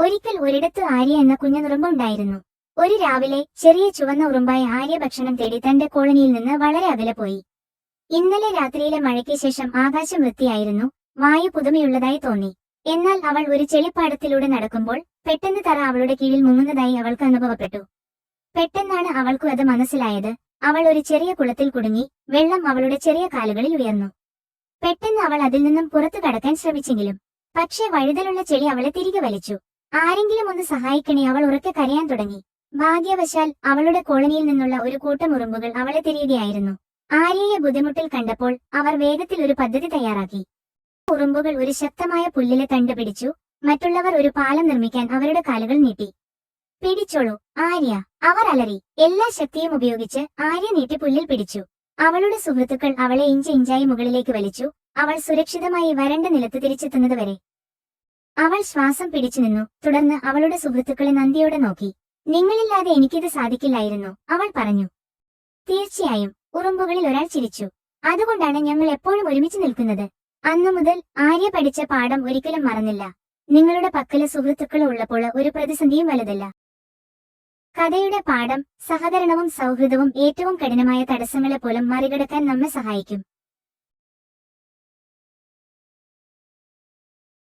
ഒരിക്കൽ ഒരിടത്ത് ആര്യ എന്ന കുഞ്ഞുറുമ്പുണ്ടായിരുന്നു. ഒരു രാവിലെ ചെറിയ ചുവന്ന ഉറുമ്പായ ആര്യ ഭക്ഷണം തേടി തന്റെ കോളനിയിൽ നിന്ന് വളരെ അകലെ പോയി. ഇന്നലെ രാത്രിയിലെ മഴയ്ക്ക് ശേഷം ആകാശം വൃത്തിയായിരുന്നു, വായു പുതുമയുള്ളതായി തോന്നി. എന്നാൽ അവൾ ഒരു ചെളിപ്പാടത്തിലൂടെ നടക്കുമ്പോൾ പെട്ടെന്ന് തറ അവളുടെ കീഴിൽ മുങ്ങുന്നതായി അവൾക്ക് അനുഭവപ്പെട്ടു. പെട്ടെന്നാണ് അവൾക്കു അത് മനസ്സിലായത്. അവൾ ഒരു ചെറിയ കുളത്തിൽ കുടുങ്ങി. വെള്ളം അവളുടെ ചെറിയ കാലുകളിൽ ഉയർന്നു. പെട്ടെന്ന് അവൾ അതിൽ നിന്നും പുറത്തു കടക്കാൻ ശ്രമിച്ചെങ്കിലും പക്ഷേ വഴുതലുള്ള ചെളി അവളെ തിരികെ വലിച്ചു. ആരെങ്കിലും ഒന്ന് സഹായിക്കണേ, അവൾ ഉറക്കെ കരയാൻ തുടങ്ങി. ഭാഗ്യവശാൽ അവളുടെ കോളനിയിൽ നിന്നുള്ള ഒരു കൂട്ടം ഉറുമ്പുകൾ അവളെ തിരിയുകയായിരുന്നു. ആര്യയെ ബുദ്ധിമുട്ടിൽ കണ്ടപ്പോൾ അവർ വേഗത്തിൽ ഒരു പദ്ധതി തയ്യാറാക്കി. ഉറുമ്പുകൾ ഒരു ശക്തമായ പുല്ലിലെ തണ്ട് പിടിച്ചു. മറ്റുള്ളവർ ഒരു പാലം നിർമ്മിക്കാൻ അവരുടെ കാലുകൾ നീട്ടി. പിടിച്ചോളൂ ആര്യ, അവർ അലറി. എല്ലാ ശക്തിയും ഉപയോഗിച്ച് ആര്യ നീട്ടി പുല്ലിൽ പിടിച്ചു. അവളുടെ സുഹൃത്തുക്കൾ അവളെ ഇഞ്ചായി മുകളിലേക്ക് വലിച്ചു. അവൾ സുരക്ഷിതമായി വരണ്ട നിലത്ത് തിരിച്ചെത്തുന്നതുവരെ അവൾ ശ്വാസം പിടിച്ചു നിന്നു. തുടർന്ന് അവളുടെ സുഹൃത്തുക്കളെ നന്ദിയോടെ നോക്കി. നിങ്ങളില്ലാതെ എനിക്കിത് സാധിക്കില്ലായിരുന്നു, അവൾ പറഞ്ഞു. തീർച്ചയായും, ഉറുമ്പുകളിൽ ഒരാൾ ചിരിച്ചു. അതുകൊണ്ടാണ് ഞങ്ങൾ എപ്പോഴും ഒരുമിച്ച് നിൽക്കുന്നത്. അന്നു മുതൽ ആര്യ പഠിച്ച പാഠം ഒരിക്കലും മറന്നില്ല. നിങ്ങളുടെ പക്കല് സുഹൃത്തുക്കൾ ഉള്ളപ്പോൾ ഒരു പ്രതിസന്ധിയും വലുതല്ല. കഥയുടെ പാഠം: സഹകരണവും സൗഹൃദവും ഏറ്റവും കഠിനമായ തടസ്സങ്ങളെ പോലും മറികടക്കാൻ നമ്മെ സഹായിക്കും.